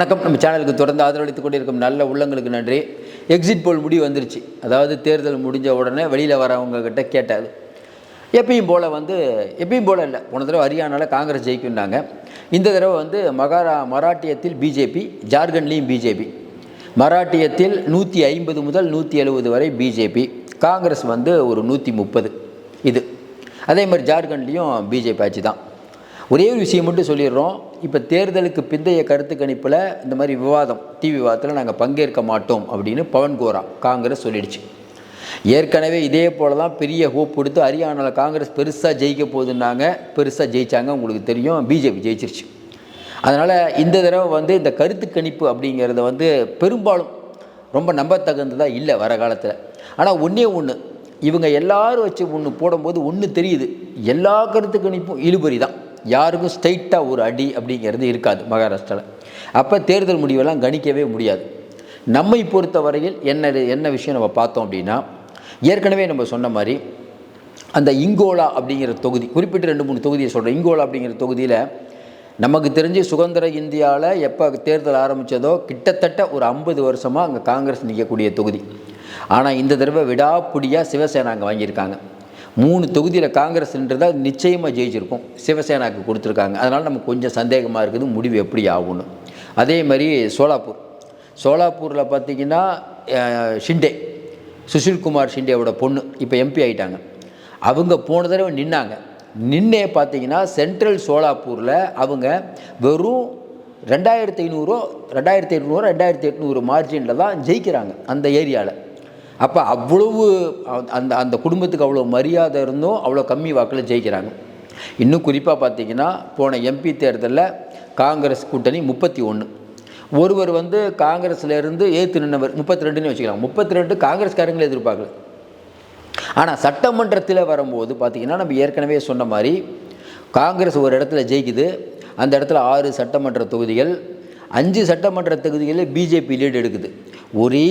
வணக்கம். நம்ம சேனலுக்கு தொடர்ந்து ஆதரவளித்துக் கொண்டிருக்கும் நல்ல உள்ளங்களுக்கு நன்றி. எக்ஸிட் போல் முடிவு வந்துருச்சு. அதாவது தேர்தல் முடிஞ்ச உடனே வெளியில் வரவங்க கிட்ட கேட்டாது. எப்பயும் போல் இல்லை. போன தடவை ஹரியானாவில் காங்கிரஸ் ஜெயிக்குன்னாங்க. இந்த தடவை மராட்டியத்தில் பிஜேபி, ஜார்க்கண்ட்லேயும் பிஜேபி. மராட்டியத்தில் 150 முதல் 170 வரை பிஜேபி, காங்கிரஸ் ஒரு 130. இது அதே மாதிரி ஜார்க்கண்ட்லேயும் பிஜேபி ஆட்சி தான். ஒரே ஒரு விஷயம் மட்டும் சொல்லிடுறோம். இப்போ தேர்தலுக்கு பிந்தைய கருத்து கணிப்பில் இந்த மாதிரி டிவி விவாதத்தில் நாங்கள் பங்கேற்க மாட்டோம் அப்படின்னு பவன் கோரா காங்கிரஸ் சொல்லிடுச்சு. ஏற்கனவே இதே போல தான் பெரிய ஹோப் கொடுத்து ஹரியானாவில் காங்கிரஸ் பெருசாக ஜெயிக்க போகுதுன்னாங்க. பெருசாக ஜெயித்தாங்க, உங்களுக்கு தெரியும். பிஜேபி ஜெயிச்சிருச்சு. அதனால் இந்த தடவை இந்த கருத்து கணிப்பு அப்படிங்கிறத பெரும்பாலும் ரொம்ப நம்பத்தகுந்ததாக இல்லை வர காலத்தில். ஆனால் ஒன்று இவங்க எல்லோரும் வச்சு ஒன்று போடும்போது ஒன்று தெரியுது, எல்லா கருத்து கணிப்பும் இழுபறி தான். யாருக்கும் ஸ்ட்ரைட்டாக ஒரு அடி அப்படிங்கிறது இருக்காது மகாராஷ்டிராவில். அப்போ தேர்தல் முடிவெல்லாம் கணிக்கவே முடியாது. நம்மை பொறுத்த வரையில் என்ன விஷயம் நம்ம பார்த்தோம் அப்படின்னா, ஏற்கனவே நம்ம சொன்ன மாதிரி அந்த இங்கோலா அப்படிங்கிற தொகுதி, குறிப்பிட்ட 2-3 தொகுதியை சொல்கிறேன். இங்கோலா அப்படிங்கிற தொகுதியில் நமக்கு தெரிஞ்சு சுதந்திர இந்தியாவில் எப்போ தேர்தல் ஆரம்பித்ததோ கிட்டத்தட்ட ஒரு 50 வருஷமாக அங்கே காங்கிரஸ் நிற்கக்கூடிய தொகுதி. ஆனால் இந்த தடவை விடாப்பிடியாக சிவசேனா அங்கே வாங்கியிருக்காங்க. 3 தொகுதியில் காங்கிரஸ் நின்றதால் நிச்சயமாக ஜெயிச்சிருக்கும். சிவசேனாவுக்கு கொடுத்துருக்காங்க. அதனால் நமக்கு கொஞ்சம் சந்தேகமாக இருக்குது முடிவு எப்படி ஆகும்னு. அதே மாதிரி சோலாப்பூரில் பார்த்திங்கன்னா சுஷில்குமார் ஷிண்டேவோட பொண்ணு இப்போ எம்பி ஆகிட்டாங்க. அவங்க போன தடவை நின்னே பார்த்திங்கன்னா சென்ட்ரல் சோலாப்பூரில் அவங்க வெறும் 2500 2800 மார்ஜினில் தான் ஜெயிக்கிறாங்க அந்த ஏரியாவில். அப்போ அவ்வளவு அந்த குடும்பத்துக்கு அவ்வளோ மரியாதை இருந்தும் அவ்வளோ கம்மி வாக்கில் ஜெயிக்கிறாங்க. இன்னும் குறிப்பாக பார்த்திங்கன்னா போன எம்பி தேர்தலில் காங்கிரஸ் கூட்டணி 31, ஒருவர் காங்கிரஸ்லேருந்து ஏற்று நின்றவர் 32ன்னு வச்சுக்கலாம். 32 காங்கிரஸ்காரங்களே எதிர்பார்க்கல. ஆனால் சட்டமன்றத்தில் வரும்போது பார்த்திங்கன்னா நம்ம ஏற்கனவே சொன்ன மாதிரி காங்கிரஸ் ஒரு இடத்துல ஜெயிக்குது. அந்த இடத்துல 6 சட்டமன்ற தொகுதிகள், 5 சட்டமன்ற தொகுதிகளில் பிஜேபி லீடு எடுக்குது. ஒரே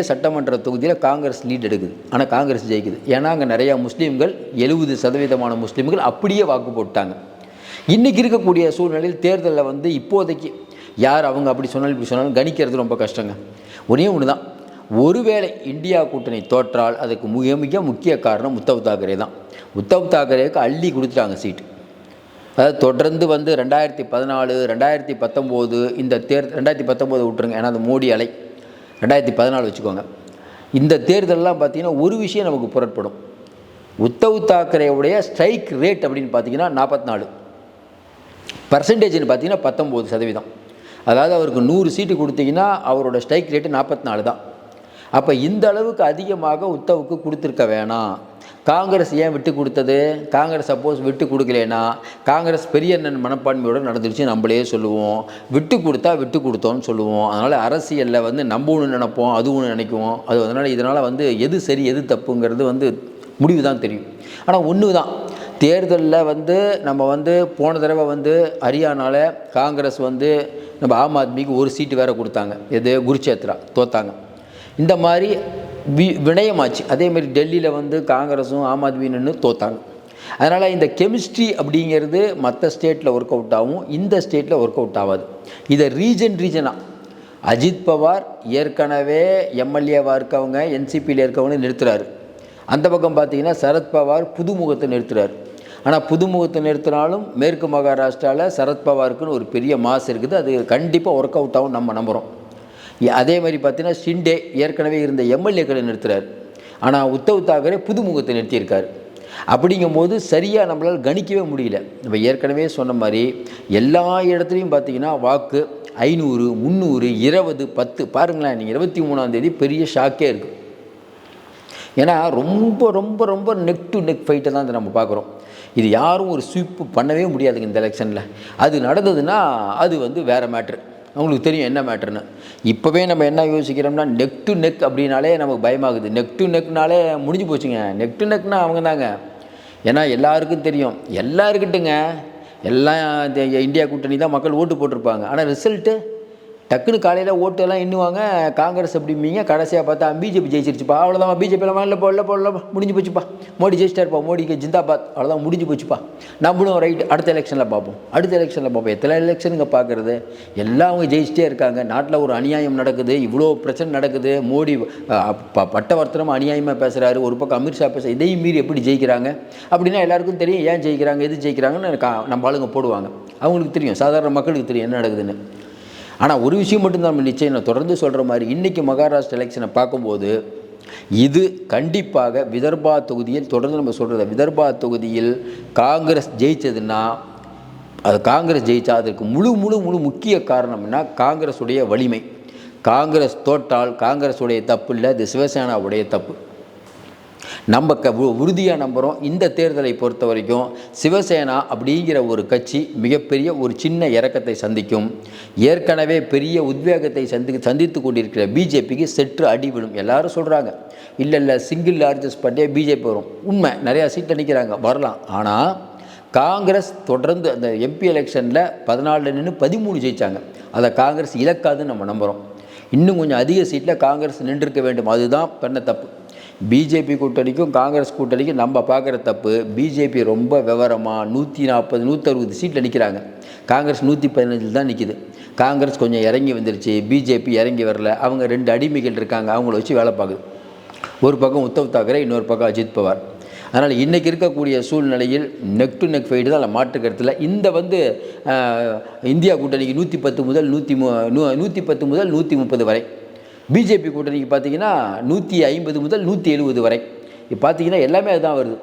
சட்டமன்ற தொகுதியில் காங்கிரஸ் லீட் எடுக்குது. ஆனால் காங்கிரஸ் ஜெயிக்குது. ஏன்னா அங்கே நிறையா முஸ்லீம்கள், 70% முஸ்லீம்கள் அப்படியே வாக்கு போட்டாங்க. இன்றைக்கி இருக்கக்கூடிய சூழ்நிலையில் தேர்தலில் இப்போதைக்கு யார் அவங்க அப்படி சொன்னாலும் இப்படி சொன்னாலும் கணிக்கிறது ரொம்ப கஷ்டங்க. ஒன்று தான், ஒருவேளை இந்தியா கூட்டணி தோற்றால் அதுக்கு மிக முக்கிய காரணம் உத்தவ் தாக்கரே தான். உத்தவ் தாக்கரேவுக்கு அள்ளி கொடுத்துட்டாங்க சீட்டு. அதாவது தொடர்ந்து 2014, 2019 இந்த 2019 விட்டுருங்க, ஏன்னா அந்த மோடி அலை, 2014 வச்சுக்கோங்க. இந்த தேர்தலெலாம் பார்த்திங்கன்னா ஒரு விஷயம் நமக்கு புறப்படும். உத்தவ் தாக்கரேவுடைய ஸ்ட்ரைக் ரேட் அப்படின்னு பார்த்திங்கன்னா 44%, பார்த்திங்கன்னா 19%. அதாவது அவருக்கு 100 சீட்டு கொடுத்தீங்கன்னா அவரோட ஸ்ட்ரைக் ரேட்டு 44 தான். அப்போ இந்த அளவுக்கு அதிகமாக உத்தவுக்கு கொடுத்துருக்க வேணாம். காங்கிரஸ் ஏன் விட்டு கொடுத்தது? காங்கிரஸ் சப்போஸ் விட்டு கொடுக்கலனா காங்கிரஸ் பெரிய மனப்பான்மையோடு நடந்துருச்சு நம்மளே சொல்லுவோம். விட்டு கொடுத்தோன்னு சொல்லுவோம். அதனால் அரசியலில் நம்ம ஒன்று நினைப்போம், அது ஒன்று நினைக்குவோம். இதனால் எது சரி எது தப்புங்கிறது முடிவு தான் தெரியும். ஆனால் ஒன்று தான், தேர்தலில் நம்ம போன தடவை ஹரியானாவில் காங்கிரஸ் நம்ம ஆம் ஆத்மிக்கு ஒரு சீட்டு வேறு கொடுத்தாங்க. எது? குருச்சேத்ரா தோத்தாங்க. இந்த மாதிரி வினயமாச்சு. அதேமாதிரி டெல்லியில் காங்கிரஸும் ஆம் ஆத்மின்னு தோத்தாங்க. அதனால் இந்த கெமிஸ்ட்ரி அப்படிங்கிறது மற்ற ஸ்டேட்டில் ஒர்க் அவுட் ஆகும், இந்த ஸ்டேட்டில் ஒர்க் அவுட் ஆகாது. இதை ரீஜனாக அஜித் பவார் ஏற்கனவே எம்எல்ஏவாக இருக்கவங்க, என்சிபியில் இருக்கவங்க நிறுத்துகிறாரு. அந்த பக்கம் பார்த்திங்கன்னா சரத்பவார் புதுமுகத்தை நிறுத்துகிறார். ஆனால் புதுமுகத்தை நிறுத்தினாலும் மேற்கு மகாராஷ்டிராவில் சரத்பவாருக்குன்னு ஒரு பெரிய மாஸ் இருக்குது. அது கண்டிப்பாக ஒர்க் அவுட் ஆகும், நம்ம நம்புகிறோம். அதே மாதிரி பார்த்தீங்கன்னா ஷிண்டே ஏற்கனவே இருந்த எம்எல்ஏக்களை நிறுத்துகிறார். ஆனால் உத்தவ் தாக்கரே புதுமுகத்தை நிறுத்தியிருக்கார். அப்படிங்கும்போது சரியாக நம்மளால் கணிக்கவே முடியல. நம்ம ஏற்கனவே சொன்ன மாதிரி எல்லா இடத்துலையும் பார்த்திங்கன்னா வாக்கு 500, 300, 20, 10. பாருங்களேன், நீங்கள் 23ஆம் தேதி பெரிய ஷாக்கே இருக்குது. ஏன்னா ரொம்ப ரொம்ப ரொம்ப நெக் டு நெக் ஃபைட்டை தான் நம்ம பார்க்குறோம். இது யாரும் ஒரு ஸ்வீப்பு பண்ணவே முடியாதுங்க இந்த எலெக்ஷனில். அது நடந்ததுன்னா அது வேறு மேட்ரு. அவங்களுக்கு தெரியும் என்ன மேட்டர்னு. இப்போவே நம்ம என்ன யோசிக்கிறோம்னா நெக் டு நெக் அப்படின்னாலே நமக்கு பயமாகுது. நெக் டு நெக்னாலே முடிஞ்சு போச்சுங்க. நெக் டு நெக்னால் அவங்க தாங்க. ஏன்னா எல்லாருக்கும் தெரியும், எல்லாருக்கிட்டுங்க எல்லாம் இந்தியா கூட்டணி தான் மக்கள் ஓட்டு போட்டிருப்பாங்க. ஆனால் ரிசல்ட்டு டக்குன்னு காலையில் ஓட்டெல்லாம் எண்ணுவாங்க, காங்கிரஸ் அப்படிம்பீங்க, கடைசியாக பார்த்தா பிஜேபி ஜெயிச்சிருச்சுப்பா, அவ்வளோதான் பிஜேபியில் இல்லை முடிஞ்சு போச்சுப்பா, மோடி ஜெயிச்சிட்டாருப்பா, மோடிக்கு ஜிந்தாபாத், அவ்வளோதான் முடிஞ்சு போச்சுப்பா, நம்மளும் ரைட் அடுத்த எலெக்ஷனில் பார்ப்போம். எத்தனை எலெக்ஷனுங்க பார்க்குறது, எல்லாம் அவங்க ஜெயிச்சிட்டே இருக்காங்க. நாட்டில் ஒரு அநியாயம் நடக்குது, இவ்வளோ பிரச்சனை நடக்குது, மோடி பட்டவர்த்தனம் அநியாயமாக பேசுகிறாரு, ஒரு பக்கம் அமித்ஷா பேச, இதையும் மீறி எப்படி ஜெயிக்கிறாங்க அப்படின்னா எல்லாருக்கும் தெரியும் ஏன் ஜெயிக்கிறாங்க, எது ஜெயிக்கிறாங்கன்னு நம்ம ஆளுங்க போடுவாங்க. அவங்களுக்கு தெரியும், சாதாரண மக்களுக்கு தெரியும் என்ன நடக்குதுன்னு. ஆனால் ஒரு விஷயம் மட்டும்தான் நம்ம நிச்சயம், நான் தொடர்ந்து சொல்கிற மாதிரி, இன்றைக்கி மகாராஷ்டிரா எலெக்ஷனை பார்க்கும்போது இது கண்டிப்பாக விதர்பா தொகுதியில், தொடர்ந்து நம்ம சொல்கிறத, விதர்பா தொகுதியில் காங்கிரஸ் ஜெயித்ததுன்னா, அது காங்கிரஸ் ஜெயித்தா அதற்கு முழு முக்கிய காரணம்னா காங்கிரஸுடைய வலிமை. காங்கிரஸ் தோற்றால் காங்கிரஸுடைய தப்பு இல்லை, இது சிவசேனாவுடைய தப்பு. நம்ம உறுதியாக நம்புகிறோம். இந்த தேர்தலை பொறுத்த வரைக்கும் சிவசேனா அப்படிங்கிற ஒரு கட்சி மிகப்பெரிய ஒரு சின்ன இறக்கத்தை சந்திக்கும். ஏற்கனவே பெரிய உத்வேகத்தை சந்தித்து கொண்டிருக்கிற பிஜேபிக்கு செற்று அடிவிடும். எல்லாரும் சொல்கிறாங்க இல்லை சிங்கிள் லார்ஜஸ்ட் பார்ட்டியாக பிஜேபி வரும். உண்மை, நிறையா சீட்டில் நிற்கிறாங்க, வரலாம். ஆனால் காங்கிரஸ் தொடர்ந்து அந்த எம்பி எலெக்ஷனில் 14 நின்று 13 ஜெயித்தாங்க. அதை காங்கிரஸ் இழக்காதுன்னு நம்ம நம்புகிறோம். இன்னும் கொஞ்சம் அதிக சீட்டில் காங்கிரஸ் நின்றுருக்க வேண்டும். அதுதான் பண்ண தப்பு. பிஜேபி கூட்டணிக்கும் காங்கிரஸ் கூட்டணிக்கும் நம்ம பார்க்குற தப்பு, பிஜேபி ரொம்ப விவரமாக 140 160 சீட்டில் நிற்கிறாங்க. காங்கிரஸ் 115 தான் நிற்கிது. காங்கிரஸ் கொஞ்சம் இறங்கி வந்துருச்சு, பிஜேபி இறங்கி வரல. அவங்க 2 அடிமைகள் இருக்காங்க, அவங்கள வச்சு வேலை பார்க்குது. ஒரு பக்கம் உத்தவ் தாக்கரே, இன்னொரு பக்கம் அஜித் பவார். அதனால் இன்றைக்கி இருக்கக்கூடிய சூழ்நிலையில் நெக் டு நெக் ஃபைட்டு தான், அதில் மாற்றுக்கருத்தில். இந்த இந்தியா கூட்டணிக்கு 110 முதல் 130 வரை, பிஜேபி கூட்டணிக்கு பார்த்தீங்கன்னா 150 முதல் 170 வரை. இப்போ பார்த்தீங்கன்னா எல்லாமே அதுதான் வருது.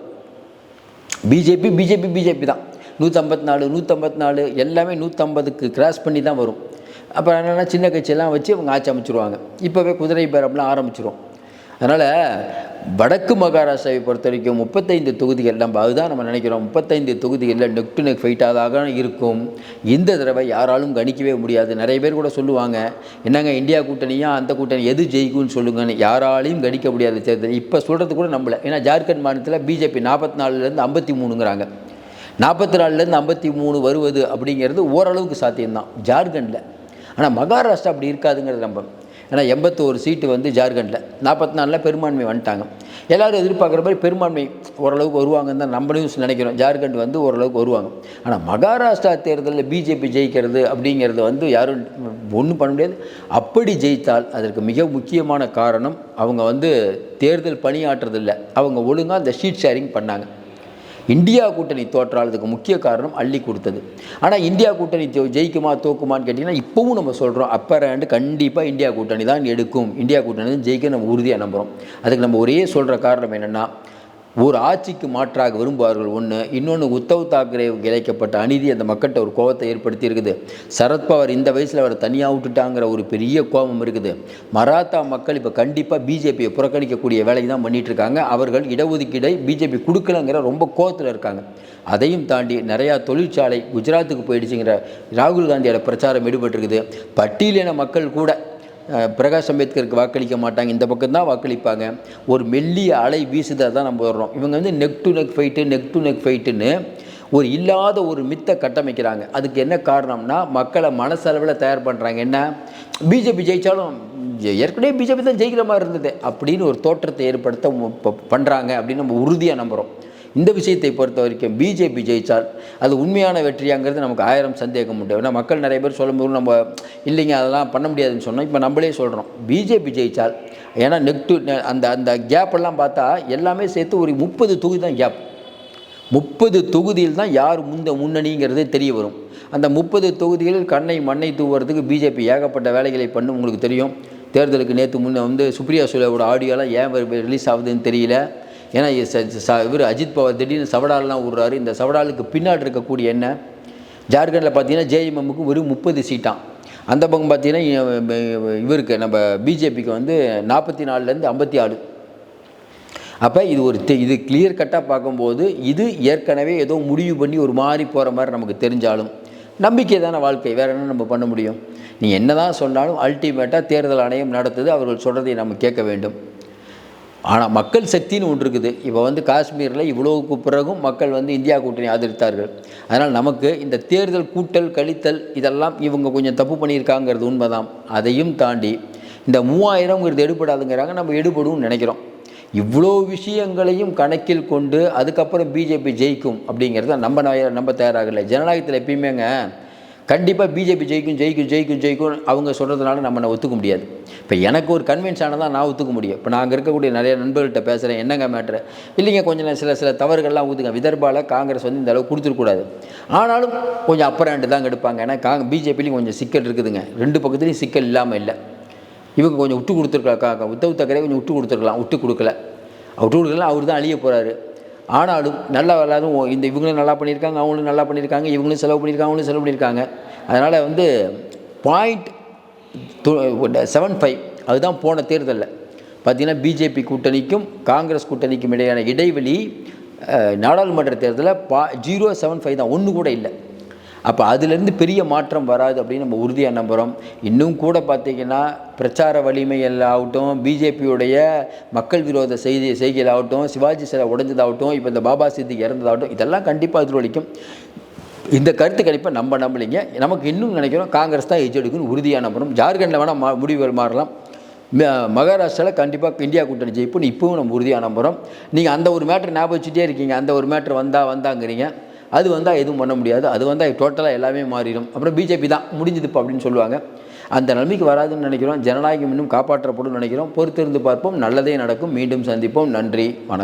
பிஜேபி தான் 154 எல்லாமே 150க்கு கிராஸ் பண்ணி தான் வரும். அப்புறம் என்னென்னா சின்ன கட்சியெல்லாம் வச்சு அவங்க ஆட்சி அமைச்சிருவாங்க. இப்போவே குதிரை பேரம்லாம் ஆரம்பிச்சிரும். அதனால் வடக்கு மகாராஷ்டிராவை பொறுத்த வரைக்கும் 35 தொகுதிகள், அதுதான் நம்ம நினைக்கிறோம், 35 தொகுதிகளில் நெக் டு நெக் ஃபைட்டாக இருக்கும். இந்த தடவை யாராலும் கணிக்கவே முடியாது. நிறைய பேர் கூட சொல்லுவாங்க, என்னங்க இந்தியா கூட்டணியா அந்த கூட்டணி எது ஜெயிக்கும்னு சொல்லுங்கன்னு. யாராலையும் கணிக்க முடியாத தேர்தல். இப்போ சொல்கிறது கூட நம்பலை. ஏன்னா ஜார்க்கண்ட் மாநிலத்தில் பிஜேபி 44லேருந்து 53ங்கிறாங்க. 44லேருந்து 53 வருவது அப்படிங்கிறது ஓரளவுக்கு சாத்தியம்தான் ஜார்க்கண்டில். ஆனால் மகாராஷ்டிரா அப்படி இருக்காதுங்கிறது நம்ம. ஏன்னா 81 சீட்டு ஜார்க்கண்டில், 44 பெரும்பான்மை வந்துட்டாங்க. எல்லோரும் எதிர்பார்க்குற மாதிரி பெரும்பான்மை ஓரளவுக்கு வருவாங்கன்னு தான் நம்மளும் நினைக்கிறோம். ஜார்க்கண்ட் ஓரளவுக்கு வருவாங்க. ஆனால் மகாராஷ்டிரா தேர்தலில் பிஜேபி ஜெயிக்கிறது அப்படிங்கிறது யாரும் ஒன்றும் பண்ண முடியாது. அப்படி ஜெயித்தால் அதற்கு மிக முக்கியமான காரணம் அவங்க தேர்தல் பணியாற்றுறதில்லை, அவங்க ஒழுங்காக அந்த ஷீட் ஷேரிங் பண்ணாங்க. இந்தியா கூட்டணி தோற்றாலதுக்கு முக்கிய காரணம் அள்ளி கொடுத்தது. ஆனால் இந்தியா கூட்டணி ஜெயிக்குமா தோக்குமான்னு கேட்டிங்கன்னா இப்போவும் நம்ம சொல்கிறோம், அப்பர் கண்டிப்பாக இந்தியா கூட்டணி தான் எடுக்கும், இந்தியா கூட்டணி தான் ஜெயிக்க நம்ம உறுதியாக நம்புகிறோம். அதுக்கு நம்ம ஒரே சொல்கிற காரணம் என்னென்னா, ஒரு ஆட்சிக்கு மாற்றாக விரும்புவார்கள் ஒன்று, இன்னொன்று உத்தவ் தாக்கரே இழைக்கப்பட்ட அநீதி அந்த மக்கள்கிட்ட ஒரு கோபத்தை ஏற்படுத்தி இருக்குது. சரத்பவார் இந்த வயசில் அவர் தனியாக விட்டுட்டாங்கிற ஒரு பெரிய கோபம் இருக்குது. மராத்தா மக்கள் இப்போ கண்டிப்பாக பிஜேபியை புறக்கணிக்கக்கூடிய வேலையை தான் பண்ணிகிட்ருக்காங்க. அவர்கள் இடஒதுக்கீடை பிஜேபி கொடுக்கலங்கிற ரொம்ப கோபத்தில் இருக்காங்க. அதையும் தாண்டி நிறையா தொழிற்சாலை குஜராத்துக்கு போயிடுச்சுங்கிற ராகுல் காந்தியோட பிரச்சாரம் ஈடுபட்டிருக்குது. பட்டியலின மக்கள் கூட பிரகாஷ் அம்பேத்கருக்கு வாக்களிக்க மாட்டாங்க, இந்த பக்கம் தான் வாக்களிப்பாங்க. ஒரு மெல்லிய அலை வீசுதாக தான் நம்ம வர்றோம். இவங்க நெக் டு நெக் ஃபைட்டுன்னு ஒரு இல்லாத ஒரு மித்தை கட்டமைக்கிறாங்க. அதுக்கு என்ன காரணம்னா, மக்களை மனசளவில் தயார் பண்ணுறாங்க. என்ன, பிஜேபி ஜெயித்தாலும் ஏற்கனவே பிஜேபி தான் ஜெயிக்கிற மாதிரி இருந்தது அப்படின்னு ஒரு தோற்றத்தை ஏற்படுத்த பண்ணுறாங்க அப்படின்னு நம்ம உறுதியாக நம்புகிறோம். இந்த விஷயத்தை பொறுத்த வரைக்கும் பிஜேபி ஜெயித்தால் அது உண்மையான வெற்றியாங்கிறது நமக்கு 1000 சந்தேகம் உண்டு. ஏன்னா மக்கள் நிறைய பேர் சொல்லும்போது நம்ம இல்லைங்க அதெல்லாம் பண்ண முடியாதுன்னு சொன்னோம். இப்போ நம்மளே சொல்கிறோம் பிஜேபி ஜெயித்தால். ஏன்னா அந்த கேப்பெல்லாம் பார்த்தா எல்லாமே சேர்த்து ஒரு 30 தொகுதி தான் கேப். 30 தொகுதியில் தான் யார் முன்னணிங்கிறதே தெரிய வரும். அந்த 30 தொகுதிகளில் கண்ணை மண்ணை தூவுறதுக்கு பிஜேபி ஏகப்பட்ட வேலைகளை பண்ணும். உங்களுக்கு தெரியும், தேர்தலுக்கு நேற்று முன்னே சுப்ரியா சுலேவோட ஆடியோலாம் ஏன் ரிலீஸ் ஆகுதுன்னு தெரியல. ஏன்னா இவர் அஜித் பவார் திடீர்னு சவடாலெலாம் விடுறாரு. இந்த சவடாலுக்கு பின்னாடி இருக்கக்கூடிய என்ன, ஜார்க்கண்டில் பார்த்தீங்கன்னா ஜேஎம்எம்முக்கு வெறும் 30 சீட்டான். அந்த பக்கம் பார்த்தீங்கன்னா இவருக்கு நம்ம பிஜேபிக்கு 44லேருந்து 56. அப்போ இது கிளியர் கட்டாக பார்க்கும்போது இது ஏற்கனவே ஏதோ முடிவு பண்ணி ஒரு மாதிரி போகிற மாதிரி நமக்கு தெரிஞ்சாலும் நம்பிக்கை தானே வாழ்க்கை, வேறு என்ன நம்ம பண்ண முடியும். நீங்கள் என்ன தான் சொன்னாலும் அல்டிமேட்டாக தேர்தல் ஆணையம் நடத்துது, அவர்கள் சொல்கிறதை நம்ம கேட்க வேண்டும். ஆனால் மக்கள் சக்தின்னு ஒன்று இருக்குது. இப்போ வந்து காஷ்மீரில் இவ்வளோவுக்கு பிறகும் மக்கள் வந்து இந்தியா கூட்டணி ஆதரித்தார்கள். அதனால் நமக்கு இந்த தேர்தல் கூட்டல் கழித்தல் இதெல்லாம் இவங்க கொஞ்சம் தப்பு பண்ணியிருக்காங்கிறது உண்மைதான். அதையும் தாண்டி இந்த 3000ங்கிறது எடுபடாதுங்கிறாங்க, நம்ம எடுபடும்னு நினைக்கிறோம். இவ்வளோ விஷயங்களையும் கணக்கில் கொண்டு அதுக்கப்புறம் பிஜேபி ஜெயிக்கும் அப்படிங்கிறத நம்ம தயாராகலை. ஜனநாயகத்தில் எப்பயுமேங்க கண்டிப்பாக பிஜேபி ஜெயிக்கும் ஜெயிக்கும் ஜெயிக்கும் ஜெயிக்கும் அவங்க சொல்கிறதுனால நம்ம ஒத்துக்க முடியாது. இப்போ எனக்கு ஒரு கன்வின்ஸ் ஆனதான் நான் ஒத்துக்க முடியும். இப்போ நாங்கள் இருக்கக்கூடிய நிறைய நண்பர்கள்ட்ட பேசுகிறேன், என்னங்க மேட்ரு இல்லைங்க, கொஞ்சம் சில தவறுகள்லாம் ஊற்றுங்க. விதர்பாவில் காங்கிரஸ் வந்து இந்த அளவுக்கு கொடுத்துருக்கூடாது, ஆனாலும் கொஞ்சம் அப்பர் ஹேண்டு தான் எடுப்பாங்க. ஏன்னா பிஜேபிலையும் கொஞ்சம் சிக்கல் இருக்குதுங்க, ரெண்டு பக்கத்துலேயும் சிக்கல் இல்லாமல் இல்லை. இவங்க கொஞ்சம் விட்டு கொடுத்துருக்கலாம், உத்தவ் தாக்கரே கொஞ்சம் விட்டு கொடுத்துருக்கலாம், விட்டு கொடுக்கலாம். அவர் தான் அழிய போகிறாரு. ஆனாலும் நல்லா விளாடும் இந்த இவங்களும் நல்லா பண்ணியிருக்காங்க, அவங்களும் நல்லா பண்ணியிருக்காங்க, இவங்களும் செலவு பண்ணியிருக்காங்க, அவங்களும் செலவு பண்ணியிருக்காங்க. அதனால் வந்து 0.75 அதுதான் போன தேர்தலில் பார்த்திங்கன்னா பிஜேபி கூட்டணிக்கும் காங்கிரஸ் கூட்டணிக்கும் இடையான இடைவெளி நாடாளுமன்ற தேர்தலில் 0.75 தான், ஒன்று கூட இல்லை. அப்போ அதிலேருந்து பெரிய மாற்றம் வராது அப்படின்னு நம்ம உறுதியாக நம்புகிறோம். இன்னும் கூட பார்த்திங்கன்னா பிரச்சார வலிமைகள் ஆகட்டும், பிஜேபியுடைய மக்கள் விரோத செய்கைகளாகட்டும், சிவாஜி சிலை உடைஞ்சதாகட்டும், இப்போ இந்த பாபா சித்திக் இறந்ததாகட்டும், இதெல்லாம் கண்டிப்பாக எதிரொலிக்கும். இந்த கருத்து கணிப்பை நம்ம நம்பலைங்க. நமக்கு இன்னும் நினைக்கிறோம் காங்கிரஸ் தான் எஜ் எடுக்குன்னு உறுதியாக நம்புகிறோம். ஜார்க்கண்டில் வேணால் முடிவுகள் மாறலாம், மகாராஷ்டிராவில் கண்டிப்பாக இந்தியா கூட்டணி ஜெயிப்புன்னு இப்போவும் நம்ம உறுதியாக நம்புகிறோம். நீங்கள் அந்த ஒரு மேட்ரு ஞாபகம் வச்சுட்டே இருக்கீங்க, அந்த ஒரு மேட்ரு வந்தாங்கிறீங்க. அது வந்தால் எதுவும் பண்ண முடியாது, அது வந்தால் டோட்டலாக எல்லாமே மாறிடும். அப்புறம் பிஜேபி தான் முடிஞ்சதுப்பா அப்படின்னு சொல்லுவாங்க. அந்த நிலைமைக்கு வராதுன்னு நினைக்கிறோம். ஜனநாயகம் இன்னும் காப்பாற்றப்படும் நினைக்கிறோம். பொறுத்திருந்து பார்ப்போம், நல்லதே நடக்கும். மீண்டும் சந்திப்போம். நன்றி, வணக்கம்.